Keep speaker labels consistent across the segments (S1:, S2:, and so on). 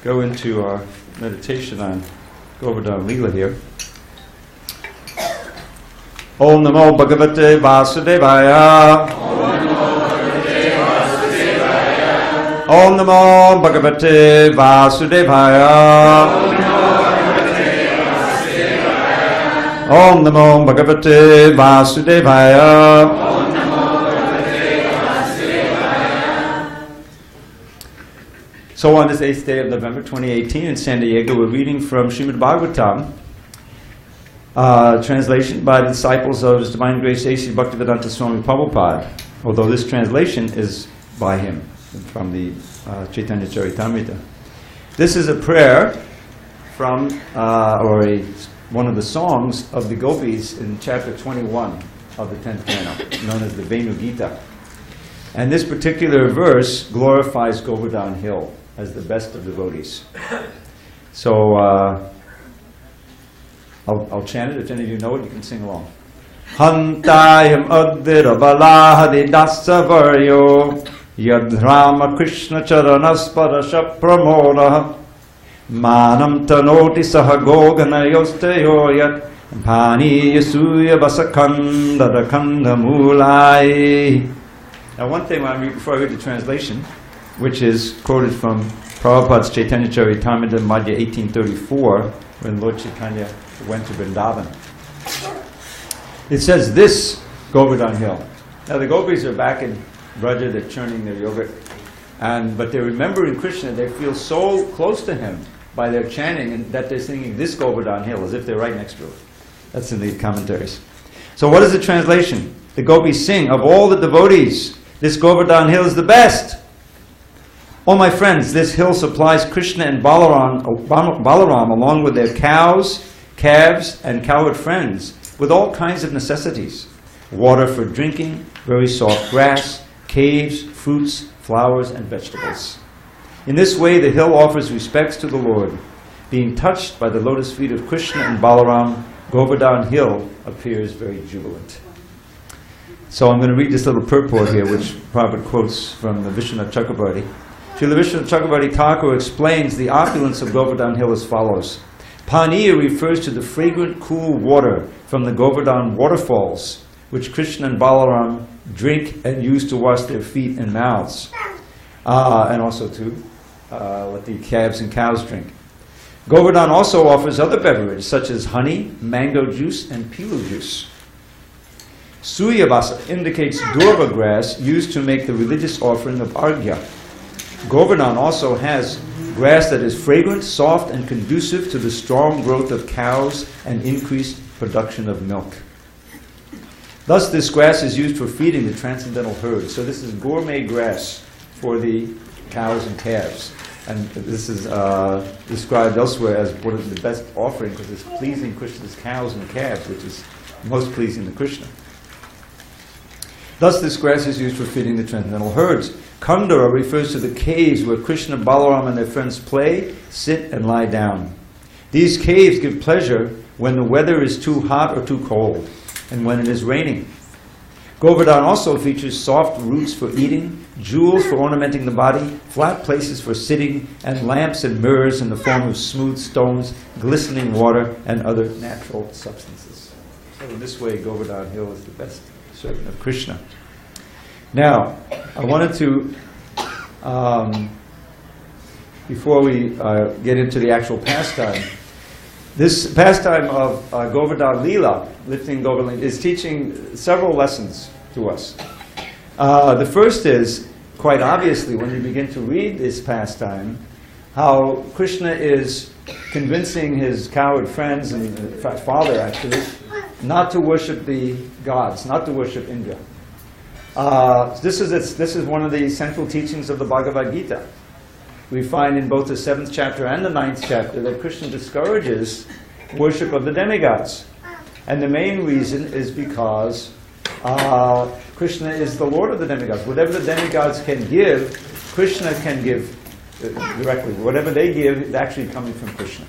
S1: go into our meditation on Govardhan Leela here. Om Namo Bhagavate Vasudevaya. Om Namo Bhagavate Vasudevaya. Om Namo Bhagavate Vasudevaya. So on this 8th day of November 2018 in SanDiego, we're reading from Srimad Bhagavatam, translation by the disciples of His Divine Grace A.C. Bhaktivedanta Swami Prabhupada, although this translation is by him, from the Chaitanya Charitamrita. This is a prayer from, one of the songs of the gopis in chapter 21 of the 10th canto, known as the Venu Gita. And this particular verse glorifies Govardhan Hill as the best of devotees. So I'll chant it. If any of you know it, you can sing along. Hantayam advira balahadi dasavaryo yadhrama krishna charanasparasha pramoda manam tanoti sahagoganayosteyo yat bhani yasuya vasakanda kanda mulai. Now one thing before I read the translation, which is quoted from Prabhupada's Chaitanya Charitamrita Madhya 1834, when Lord Chaitanya went to Vrindavan. It says this Govardhan Hill. Now the gopis are back in Vraja, they're churning their yogurt, but they're remembering Krishna, they feel so close to him by their chanting and that they're singing this Govardhan Hill as if they're right next to it. That's in the commentaries. So what is the translation? The gopis sing, of all the devotees, this Govardhan Hill is the best. Oh my friends, this hill supplies Krishna and Balaram along with their cows, calves, and cowherd friends with all kinds of necessities. Water for drinking, very soft grass, caves, fruits, flowers, and vegetables. In this way, the hill offers respects to the Lord. Being touched by the lotus feet of Krishna and Balaram, Govardhan Hill appears very jubilant. So I'm going to read this little purport here, which Prabhupada quotes from the Vishwanath Chakravarti. Srila Vishwanath Chakravarti Thakur explains the opulence of Govardhan Hill as follows. Paniya refers to the fragrant, cool water from the Govardhan waterfalls, which Krishna and Balaram drink and use to wash their feet and mouths, and also to let the calves and cows drink. Govardhan also offers other beverages, such as honey, mango juice, and pilu juice. Suyavasa indicates durva grass used to make the religious offering of Arghya. Govardhan also has grass that is fragrant, soft, and conducive to the strong growth of cows and increased production of milk. Thus, this grass is used for feeding the transcendental herd. So this is gourmet grass for the cows and calves. And this is described elsewhere as one of the best offering because it's pleasing Krishna's cows and calves, which is most pleasing to Krishna. Thus, this grass is used for feeding the transcendental herds. Kandara refers to the caves where Krishna, Balaram, and their friends play, sit, and lie down. These caves give pleasure when the weather is too hot or too cold, and when it is raining. Govardhan also features soft roots for eating, jewels for ornamenting the body, flat places for sitting, and lamps and mirrors in the form of smooth stones, glistening water, and other natural substances. So in this way, Govardhan Hill is the best servant of Krishna. Now, I wanted to, before we get into the actual pastime, this pastime of Govardhan Leela, lifting Govardhan, is teaching several lessons to us. The first is, quite obviously, when you begin to read this pastime, how Krishna is convincing his cowherd friends, and father actually, not to worship the gods, not to worship Indra. This is one of the central teachings of the Bhagavad Gita. We find in both the 7th chapter and the 9th chapter that Krishna discourages worship of the demigods. And the main reason is because Krishna is the Lord of the demigods. Whatever the demigods can give, Krishna can give directly. Whatever they give is actually coming from Krishna.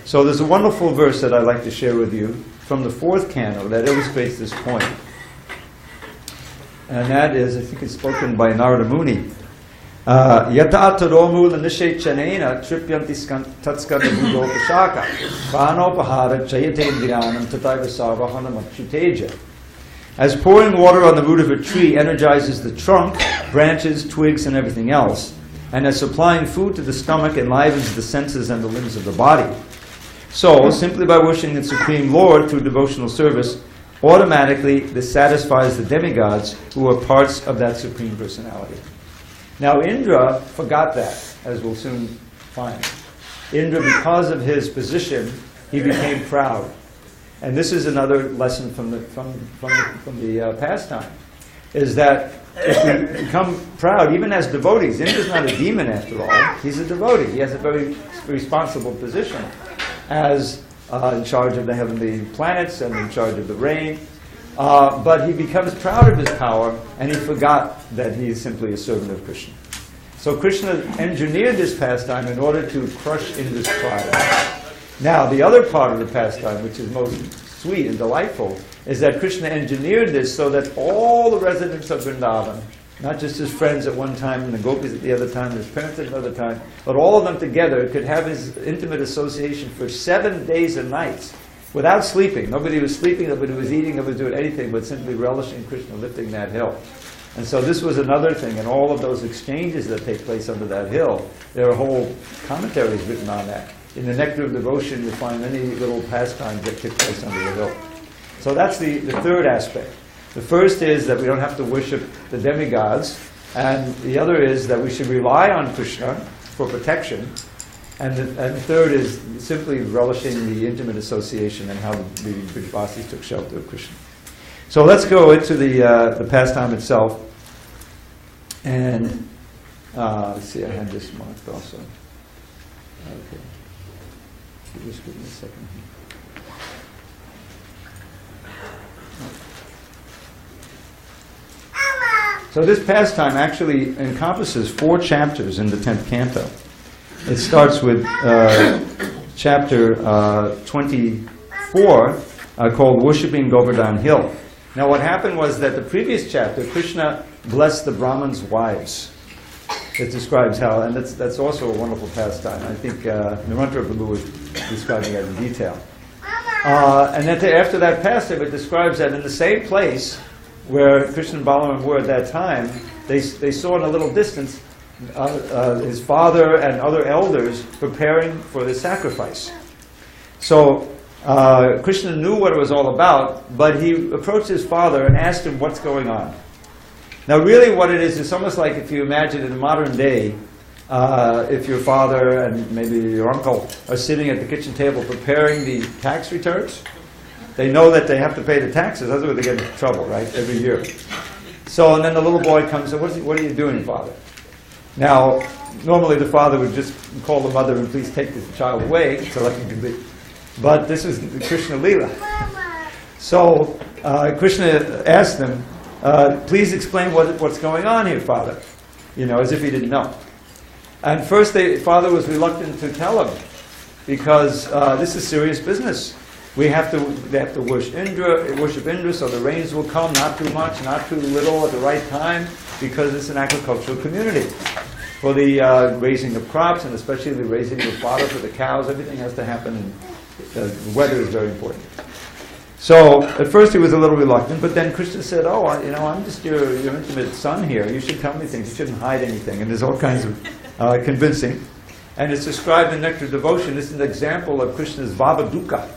S1: So there's a wonderful verse that I'd like to share with you from the 4th canto that illustrates this point. And that is, I think it's spoken by Narada Muni. Yata taromula nishechanena tripyanti tatskata budopashaka pranopahara chayate dhyanam tataiva sarvahanam akshiteja. As pouring water on the root of a tree energizes the trunk, branches, twigs, and everything else, and as supplying food to the stomach enlivens the senses and the limbs of the body, so, simply by worshiping the Supreme Lord through devotional service, automatically this satisfies the demigods who are parts of that Supreme Personality. Now Indra forgot that, as we'll soon find. Indra, because of his position, he became proud. And this is another lesson from the pastime, is that if we become proud, even as devotees, Indra's not a demon after all, he's a devotee. He has a very responsible position as in charge of the heavenly planets and in charge of the rain. But he becomes proud of his power, and he forgot that he is simply a servant of Krishna. So Krishna engineered this pastime in order to crush Indra's pride. Now, the other part of the pastime, which is most sweet and delightful, is that Krishna engineered this so that all the residents of Vrindavan, not just his friends at one time and the gopis at the other time, his parents at another time, but all of them together could have his intimate association for 7 days and nights without sleeping. Nobody was sleeping, nobody was eating, nobody was doing anything but simply relishing Krishna lifting that hill. And so this was another thing, and all of those exchanges that take place under that hill, there are whole commentaries written on that. In the Nectar of Devotion, you'll find many little pastimes that take place under the hill. So that's the third aspect. The first is that we don't have to worship the demigods, and the other is that we should rely on Krishna for protection, and the third is simply relishing the intimate association and how the Brajvasis took shelter of Krishna. So let's go into the pastime itself, and let's see, I had this marked also. Okay. Just give me a second here. So this pastime actually encompasses 4 chapters in the 10th canto. It starts with chapter 24, called Worshipping Govardhan Hill. Now what happened was that the previous chapter, Krishna blessed the Brahmins' wives. It describes how, and that's also a wonderful pastime. I think Dravida Prabhu was describing that in detail. And then after that pastime, it describes that in the same place where Krishna and Balaram were at that time, they saw in a little distance his father and other elders preparing for the sacrifice. So Krishna knew what it was all about, but he approached his father and asked him what's going on. Now really what it is, it's almost like if you imagine in modern day, if your father and maybe your uncle are sitting at the kitchen table preparing the tax returns, they know that they have to pay the taxes, otherwise they get into trouble, right, every year. So, and then the little boy comes and what are you doing, father? Now, normally the father would just call the mother and please take the child away so I can complete. But this is Krishna Leela. So, Krishna asked them, please explain what's going on here, father. You know, as if he didn't know. And first, father was reluctant to tell him because this is serious business. They have to worship Indra, so the rains will come, not too much, not too little at the right time, because it's an agricultural community. For the raising of crops, and especially the raising of fodder for the cows, everything has to happen, and the weather is very important. So, at first he was a little reluctant, but then Krishna said, I'm just your intimate son here, you should tell me things, you shouldn't hide anything, and there's all kinds of convincing. And it's described in Nectar of Devotion. This is an example of Krishna's Vavaduka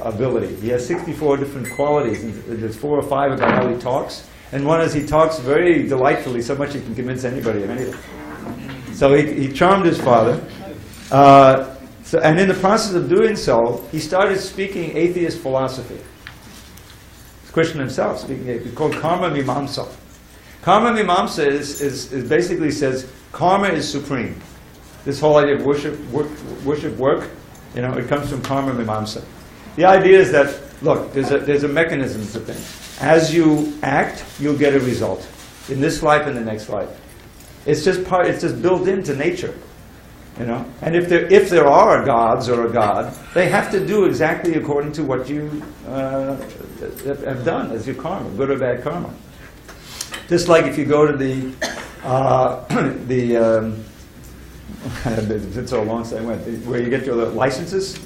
S1: ability. He has 64 different qualities, and there's 4 or 5 about how he talks. And one is he talks very delightfully, so much he can convince anybody of anything. So he charmed his father. And in the process of doing so, he started speaking atheist philosophy. It's Krishna himself speaking. It's called Karma Mimamsa. Karma Mimamsa is basically says karma is supreme. This whole idea of worship work, it comes from Karma Mimamsa. The idea is that, look, there's a mechanism to things. As you act, you'll get a result in this life and the next life. It's just built into nature, And if there are gods or a god, they have to do exactly according to what you have done as your karma, good or bad karma. Just like if you go to the It's been so long since I went. Where you get your licenses?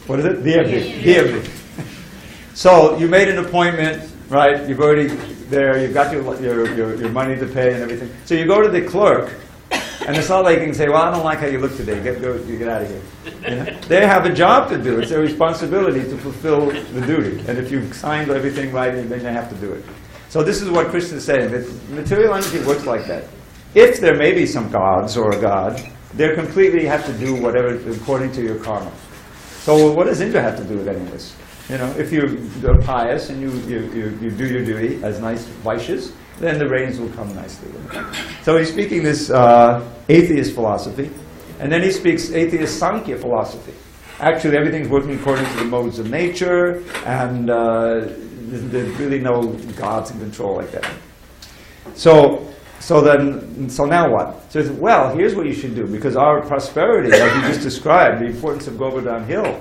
S1: What is it? DMV. So you made an appointment, right? You've already there. You've got your money to pay and everything. So you go to the clerk, and it's not like you can say, "Well, I don't like how you look today. You get out of here." You know? They have a job to do. It's their responsibility to fulfill the duty. And if you've signed everything right, then they have to do it. So this is what Krishna is saying. That material energy works like that. If there may be some gods or a god, they completely have to do whatever according to your karma. So what does Indra have to do with any of this? You know, if you're pious and you do your duty as nice Vaishyas, then the rains will come nicely. So he's speaking this atheist philosophy, and then he speaks atheist Sankhya philosophy. Actually, everything's working according to the modes of nature, and there's really no gods in control like that. So now what? So he says, well, here's what you should do, because our prosperity, as you just described, the importance of Govardhan Hill.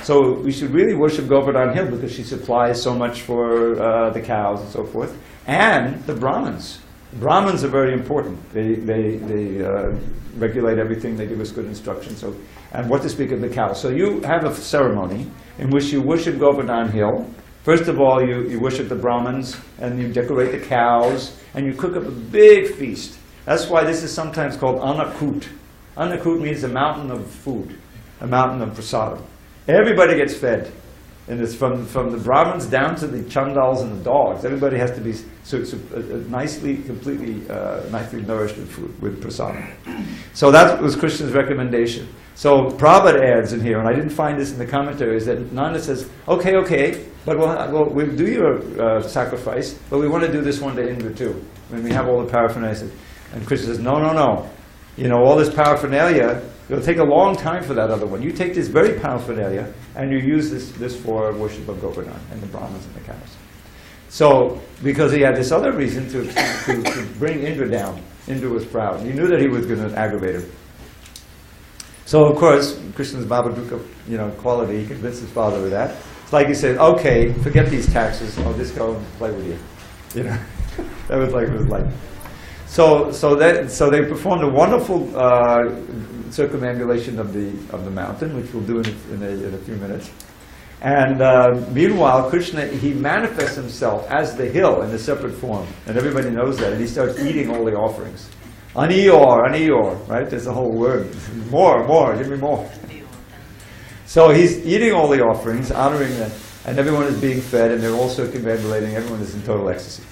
S1: So we should really worship Govardhan Hill because she supplies so much for the cows and so forth. And the Brahmins. Brahmins are very important. They regulate everything. They give us good instruction. So, and what to speak of the cows. So you have a ceremony in which you worship Govardhan Hill. First of all, you worship the Brahmins, and you decorate the cows, and you cook up a big feast. That's why this is sometimes called Annakut. Annakut means a mountain of food, a mountain of prasadam. Everybody gets fed. And it's from the Brahmins down to the Chandals and the dogs. Everybody has to be nicely nourished with prasadam. So that was Krishna's recommendation. So Prabhupada adds in here, and I didn't find this in the commentaries, that Nanda says, okay, but we'll do your sacrifice, but we want to do this one to Indra too. When we have all the paraphernalia. And Krishna says, no. You know, all this paraphernalia, it'll take a long time for that other one. You take this very paraphernalia, and you use this for worship of Govardhan and the Brahmins and the cows. So, because he had this other reason to bring Indra down. Indra was proud. He knew that he was going to aggravate her. So, of course, Krishna's Babaduka, quality, he convinced his father of that. It's like he said, okay, forget these taxes, I'll just go and play with you. That was like it was like. So they performed a wonderful circumambulation of the mountain, which we'll do in a few minutes. And meanwhile, Krishna, he manifests himself as the hill in a separate form, and everybody knows that. And he starts eating all the offerings. Aniyor, right? There's a whole word. More, give me more. So he's eating all the offerings, honoring them, and everyone is being fed, and they're all circumambulating. Everyone is in total ecstasy.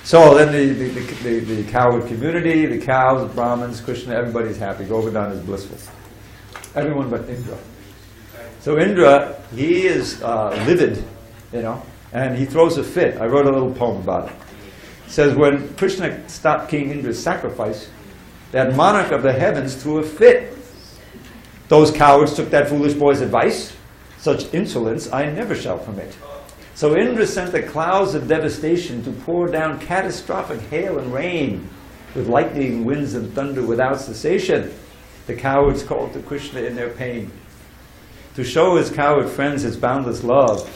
S1: So then the cowherd community, the cows, the Brahmins, Krishna, everybody's happy. Govardhan is blissful. Everyone but Indra. So Indra, he is livid, and he throws a fit. I wrote a little poem about it. It says, when Krishna stopped King Indra's sacrifice, that monarch of the heavens threw a fit. Those cowards took that foolish boy's advice. Such insolence I never shall permit. So Indra sent the clouds of devastation to pour down catastrophic hail and rain, with lightning, winds, and thunder without cessation. The cowards called to Krishna in their pain. To show his coward friends his boundless love,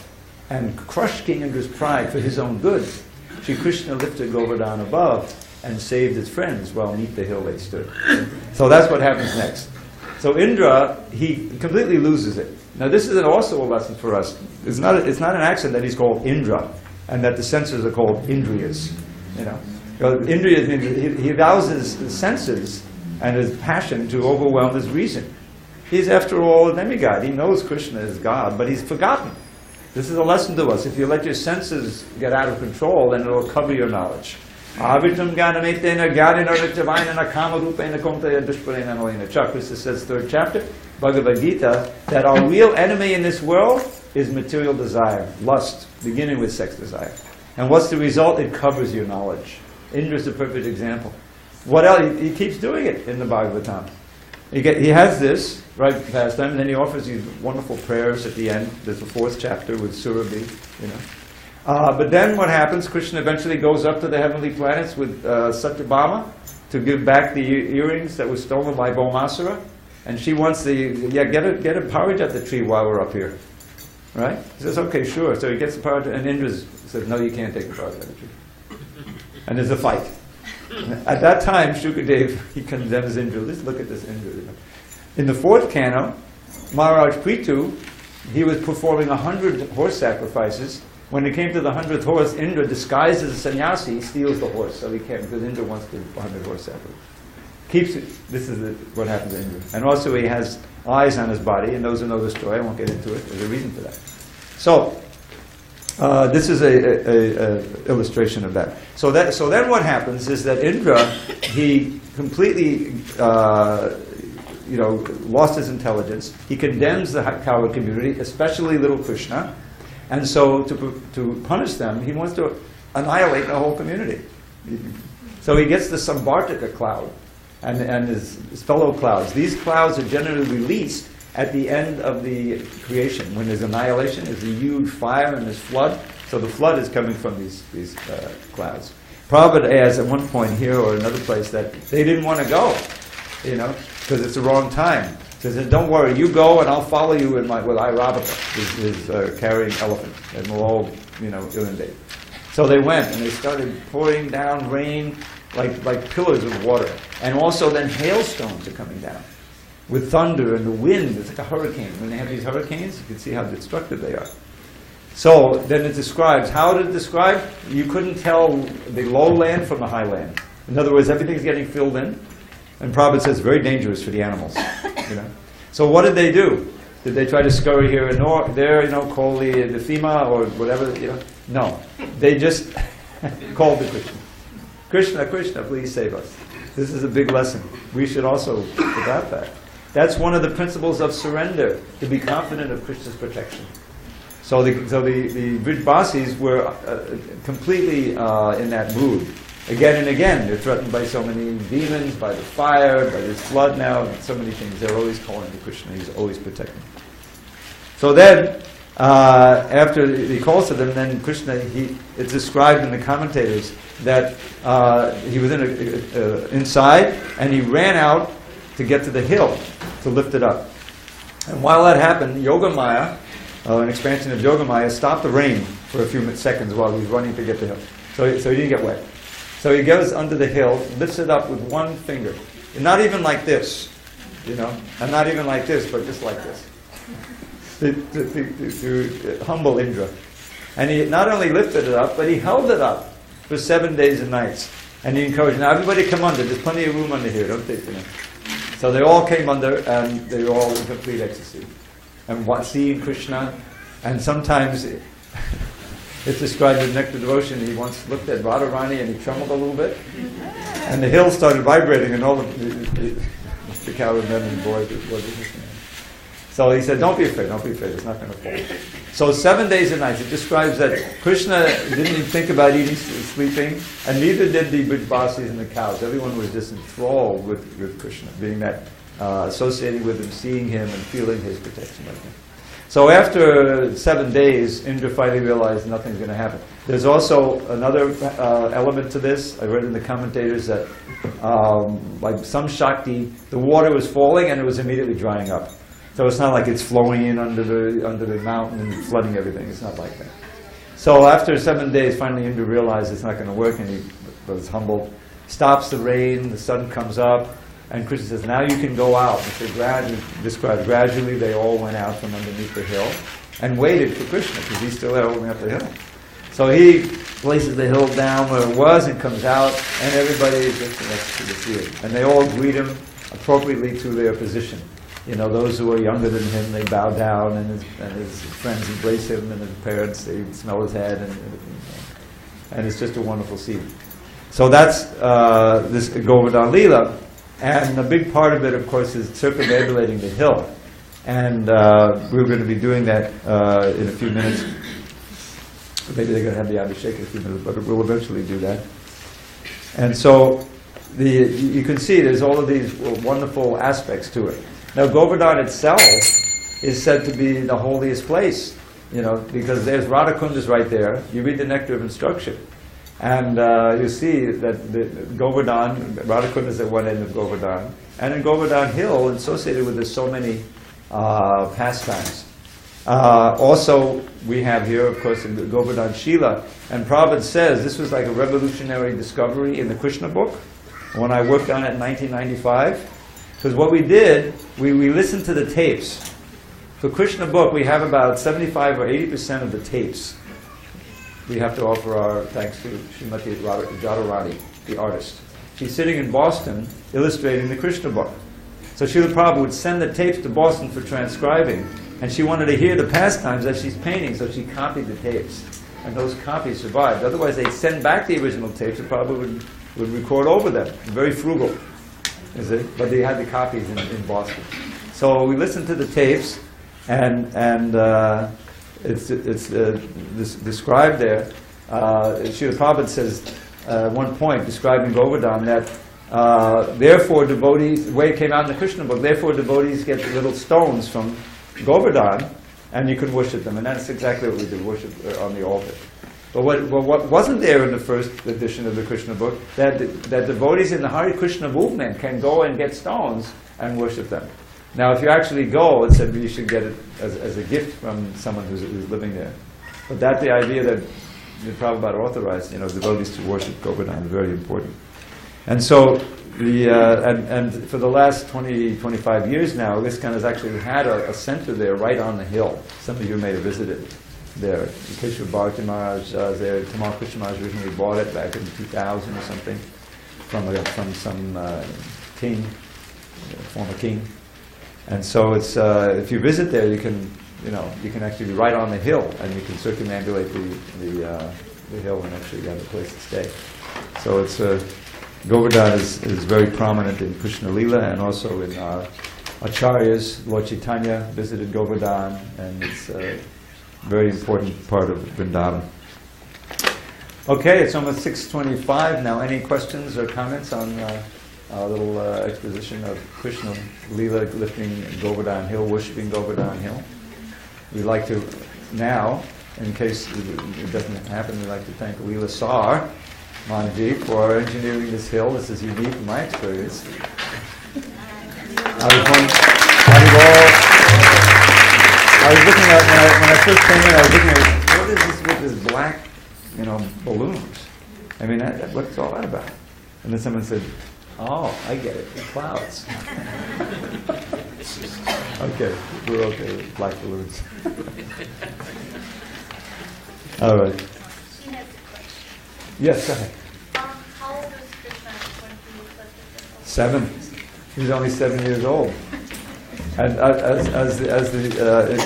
S1: and crush King Indra's pride for his own good, Shri Krishna lifted Govardhan above, and saved his friends while 'neath the hill they stood. So that's what happens next. So Indra, he completely loses it. Now this is also a lesson for us. It's not an accident that he's called Indra, and that the senses are called Indriyas. Indriyas means he allows his senses and his passion to overwhelm his reason. He's, after all, a demigod. He knows Krishna is God, but he's forgotten. This is a lesson to us. If you let your senses get out of control, then it will cover your knowledge. Krishna says, 3rd chapter, Bhagavad Gita, that our real enemy in this world is material desire, lust, beginning with sex desire. And what's the result? It covers your knowledge. Indra is a perfect example. What else? He keeps doing it in the Bhagavatam. He has this, right, pastime, and then he offers these wonderful prayers at the end. There's the 4th chapter with Surabhi, But then what happens? Krishna eventually goes up to the heavenly planets with Satyabhama to give back the earrings that were stolen by Bhaumasura. And she wants get a parijata tree while we're up here. Right? He says, okay, sure. So he gets the parijata, and Indra says, no, you can't take the parijata tree. And there's a fight. At that time, Shukadev, he condemns Indra. Let's look at this Indra. In the 4th canto, Maharaj Prithu, he was performing 100 horse sacrifices. When it came to the 100th horse, Indra, disguised as a sannyasi, steals the horse. So he can't, because Indra wants to do 100 horse sacrifices. Keeps it. This is what happened to Indra. And also he has eyes on his body, and those who know the story, I won't get into it, there's a reason for that. So, this is a illustration of that. So then what happens is that Indra, he completely lost his intelligence. He condemns the coward community, especially little Krishna. And so to punish them, he wants to annihilate the whole community. So he gets the Samvartaka cloud and his fellow clouds. These clouds are generally released at the end of the creation. When there's annihilation, there's a huge fire and there's flood. So the flood is coming from these clouds. Prabhupada adds at one point here or another place that they didn't want to go, because it's the wrong time. So he said, don't worry, you go and I'll follow you with Airavata, his carrying elephant, and we'll all, inundate. So they went and they started pouring down rain like pillars of water. And also then hailstones are coming down with thunder and the wind. It's like a hurricane. When they have these hurricanes, you can see how destructive they are. So then it describes, how did it describe? You couldn't tell the lowland from the highland. In other words, everything's getting filled in. And Prabhupada says it's very dangerous for the animals. So what did they do? Did they try to scurry here and there, call the FEMA or whatever? No. They just called the Krishna. Krishna, Krishna, please save us. This is a big lesson. We should also think about that. That's one of the principles of surrender, to be confident of Krishna's protection. So the Vrijbasis were completely in that mood. Again and again, they're threatened by so many demons, by the fire, by this flood now, and so many things. They're always calling to Krishna. He's always protecting. So then, after he calls to them, then Krishna, it's described in the commentators that he was inside, and he ran out to get to the hill, to lift it up. And while that happened, Yogamaya, an expansion of Yogamaya, stopped the rain for a few seconds while he was running to get to the hill. So he didn't get wet. So he goes under the hill, lifts it up with one finger. And not even like this, and not even like this, but just like this. To humble Indra. And he not only lifted it up, but he held it up for 7 days and nights. And he encouraged, now everybody come under, there's plenty of room under here, don't take it. So they all came under, and they were all in complete ecstasy. And seeing Krishna, and sometimes it's described in Nectar Devotion, he once looked at Radharani and he trembled a little bit. And the hill started vibrating, and all the coward men and boys were listening. So he said, don't be afraid, it's not going to fall. So 7 days and nights, it describes that Krishna didn't even think about eating, sleeping, and neither did the Vrijbasis and the cows. Everyone was just enthralled with Krishna, being that, associating with him, seeing him, and feeling his protection of him. So after 7 days, Indra finally realized nothing's going to happen. There's also another element to this. I read in the commentators that, like some Shakti, the water was falling and it was immediately drying up. So it's not like it's flowing in under the mountain and flooding everything. It's not like that. So after 7 days, finally Indra realized it's not going to work, and he was humbled. Stops the rain, the sun comes up, and Krishna says, now you can go out. And so gradually they all went out from underneath the hill and waited for Krishna, because he's still there holding up the hill. So he places the hill down where it was and comes out, and everybody is just next to the field. And they all greet him appropriately to their position. Those who are younger than him, they bow down, and his friends embrace him, and his parents, they smell his head, and everything. And it's just a wonderful scene. So that's this Govardhan Leela. And a big part of it, of course, is circumambulating the hill. And we're going to be doing that in a few minutes. Maybe they're going to have the Abhishek in a few minutes, but we'll eventually do that. And so you can see there's all of these wonderful aspects to it. Now, Govardhan itself is said to be the holiest place, because there's Radhakund is right there. You read the Nectar of Instruction, and you see that the Govardhan, Radhakund is at one end of Govardhan, and in Govardhan Hill, associated with this, so many pastimes. Also, we have here, of course, the Govardhan Shila. And Prabhupada says this was like a revolutionary discovery in the Krishna book when I worked on it in 1995. Because what we did, we listened to the tapes. For Krishna book, we have about 75 or 80% of the tapes. We have to offer our thanks to Srimati Radharani, the artist. She's sitting in Boston illustrating the Krishna book. So Srila Prabhupada would send the tapes to Boston for transcribing, and she wanted to hear the pastimes that she's painting, so she copied the tapes. And those copies survived. Otherwise, they'd send back the original tapes, and Prabhupada would record over them. Very frugal, is it? But they had the copies in Boston. So we listened to the tapes, and it's described there. Srila Prabhupada says at one point, describing Govardhan, that therefore devotees, the way it came out in the Krishna book, therefore devotees get little stones from Govardhan, and you can worship them. And that's exactly what we did, worship on the altar. But what wasn't there in the first edition of the Krishna book, that devotees in the Hare Krishna movement can go and get stones and worship them. Now, if you actually go, it said you should get it as a gift from someone who's living there. But that's the idea that the Prabhupada authorized, devotees to worship Govardhan is very important. And so, and for the last 20, 25 years now, ISKCON has actually had a center there right on the hill. Some of you may have visited there. Keshava Bharati Maharaj there, Tamal Krishna Maharaj originally bought it back in 2000 or something from some king, former king. And so it's if you visit there, you can actually be right on the hill, and you can circumambulate the hill and actually have a place to stay. So it's Govardhan is very prominent in Krishna Lila, and also in Acharyas. Lord Chaitanya visited Govardhan, and it's a very important part of Vrindavan. Okay, it's almost 6:25 now. Any questions or comments on a little exposition of Krishna Lila, lifting Govardhan Hill, worshipping Govardhan Hill? We'd like to now, in case it doesn't happen, we'd like to thank Leela Sar Manji for engineering this hill. This is unique in my experience. I was looking at, when I first came in, I was looking at, what is this with this black, balloons? I mean, what's all that about? And then someone said, oh, I get it, the clouds. Okay, we're okay with black balloons. All right.
S2: She has a question.
S1: Yes, go ahead.
S2: How old is Krishna when he was
S1: 7. He's only 7 years old. And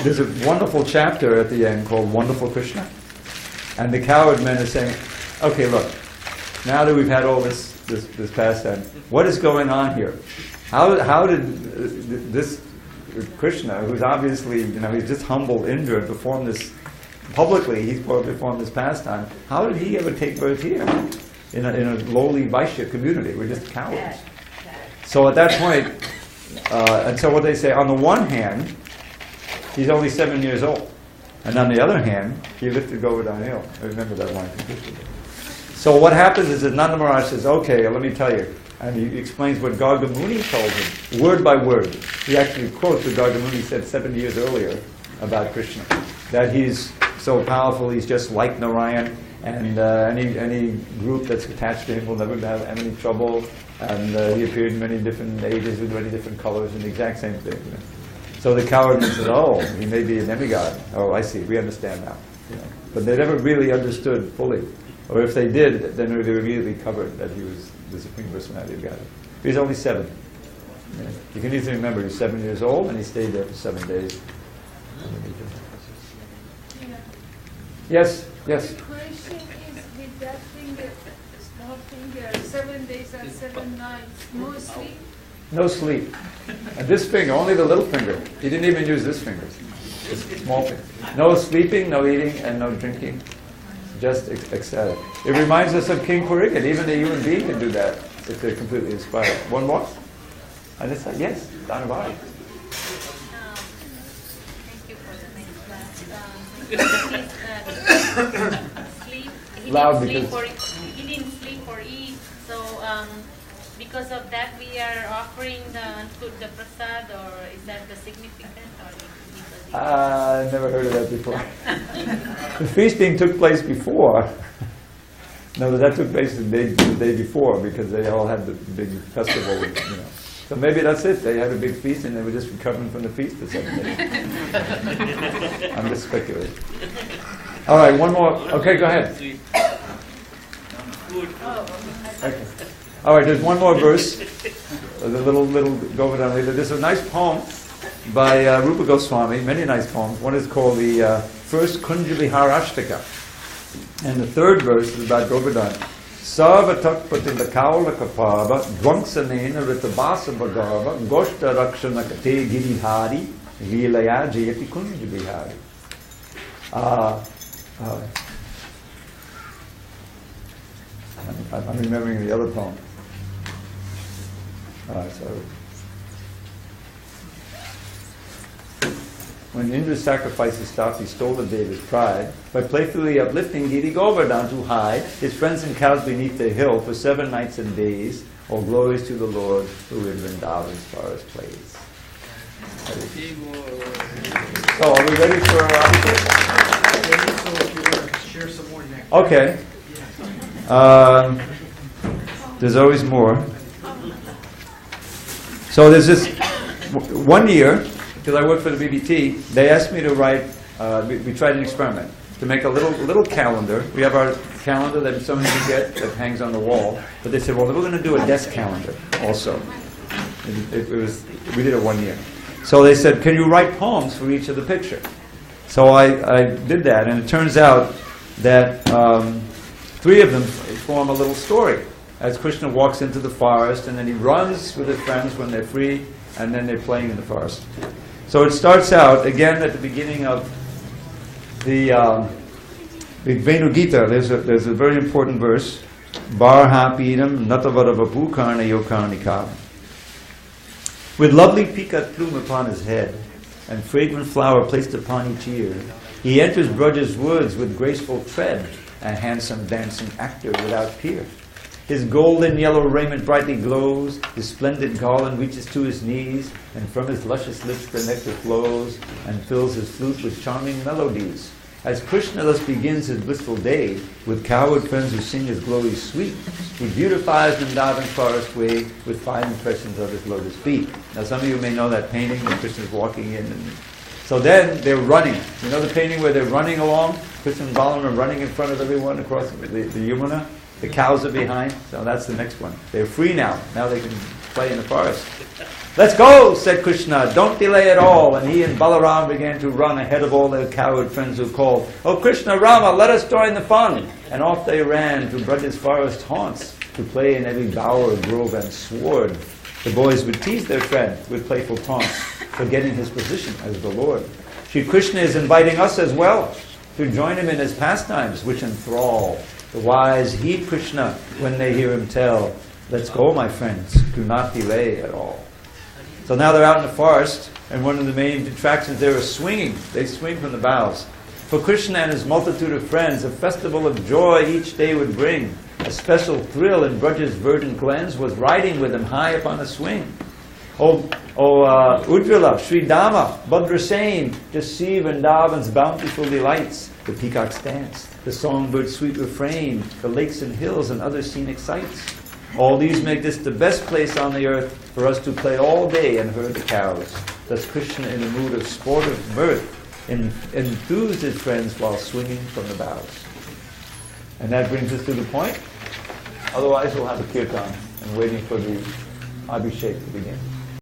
S1: there's a wonderful chapter at the end called Wonderful Krishna. And the coward men are saying, okay, look, now that we've had all this pastime, what is going on here? How did this Krishna, who's obviously, he's just humble Indra, perform this publicly, he's performed this pastime, how did he ever take birth here in a lowly Vaishya community? We're just cowards. So at that point, and so what they say, on the one hand, he's only 7 years old. And on the other hand, he lifted Govardhan Hill. I remember that line from Krishna. So what happens is that Nanda Maharaj says, okay, let me tell you. And he explains what Garga Muni told him, word by word. He actually quotes what Garga Muni said 70 years earlier about Krishna. That he's so powerful, he's just like Narayan, and any group that's attached to him will never have any trouble. And he appeared in many different ages with many different colors and the exact same thing. So the coward man said, oh, he may be a demigod. Oh, I see, we understand now. But they never really understood fully. Or if they did, then they were immediately covered that he was the Supreme Personality of Godhead. He's only 7. You can easily remember he's 7 years old and he stayed there for 7 days. Yes, yes.
S3: The question is with that finger, small finger, 7 days and 7 nights, no sleep?
S1: No sleep. And this finger, only the little finger. He didn't even use this finger. It's small finger. No sleeping, no eating, and no drinking. Just ecstatic. It reminds us of King Kurikan. Even a human being can do that if they're completely inspired. One more? And it's like, yes, Dhanavadi.
S2: Thank you for the next class. Sleep. He
S1: Loud
S2: didn't
S1: because-
S2: sleep he didn't sleep or eat. So because of that, we are offering the prasad, or is that the significant, or because
S1: I never heard of that before. The feasting took place before. No, that took place the day before because they all had the big festival, you know. So maybe that's it. They had a big feast and they were just recovering from the feast for 7 days. I'm just speculating. All right, one more. Okay, go ahead. Okay. All right, there's one more verse. The little Govardhan. There's a nice poem by Rupa Goswami. Many nice poems. One is called the first Kunja Viharashtaka, and the third verse is about Govardhan. Sarva takpatinda kaula kapava dvanksanena ritabasa bhagava goshta rakshana kate girihari vilaya jayati kunja vihari. I'm remembering the other poem. So when Indra's sacrifices stopped, he stole the Deva's pride. By playfully uplifting Giri Govardhan to hide his friends and cows beneath the hill for 7 nights and days. All glories to the Lord who in Vrindavan's forest plays. So are we ready for
S4: Share some more next.
S1: Okay. There's always more. So there's this 1 year, because I work for the BBT, they asked me to write, we tried an experiment, to make a little calendar. We have our calendar that some of you get that hangs on the wall, but they said, well, we're going to do a desk calendar also. We did it 1 year. So they said, can you write poems for each of the picture? So I did that, and it turns out that 3 of them form a little story. As Krishna walks into the forest, and then he runs with his friends when they're free, and then they're playing in the forest. So it starts out, again, at the beginning of the Venu Gita. There's a very important verse. Barhapidam natavadavapu karna yokarnika. With lovely peacock plume upon his head, and fragrant flower placed upon each ear, he enters Braja's woods with graceful tread, a handsome dancing actor without peer. His golden yellow raiment brightly glows, his splendid garland reaches to his knees, and from his luscious lips the nectar flows, and fills his flute with charming melodies. As Krishna thus begins his blissful day, with cowherd friends who sing his glories sweet, he beautifies Vrindavan forest way with fine impressions of his lotus feet. Now some of you may know that painting when Krishna's walking in. So then they're running. You know the painting where they're running along? Krishna and Balaram are running in front of everyone across the Yamuna. The cows are behind, so that's the next one. They're free now. Now they can play in the forest. Let's go, said Krishna. Don't delay at all. And he and Balaram began to run ahead of all their coward friends who called, "Oh Krishna, Rama, let us join the fun." And off they ran to Braja's forest haunts to play in every bower, grove, and sward. The boys would tease their friend with playful taunts, forgetting his position as the Lord. Shri Krishna is inviting us as well to join him in his pastimes, which enthrall. The wise heed Krishna when they hear him tell, "Let's go, my friends, do not delay at all." So now they're out in the forest, and one of the main attractions there is swinging. They swing from the boughs. For Krishna and his multitude of friends, a festival of joy each day would bring. A special thrill in Braja's verdant glens was riding with him high upon a swing. Ujjvala, Sri Dama, Bhadrasane, just see Vrindavan's bountiful delights. The peacocks dance, the songbird's sweet refrain, the lakes and hills and other scenic sights. All these make this the best place on the earth for us to play all day and herd the cows. Thus Krishna, in a mood of sportive mirth, enthused his friends while swinging from the boughs. And that brings us to the point. Otherwise we'll have a kirtan and waiting for the Abhishek to begin.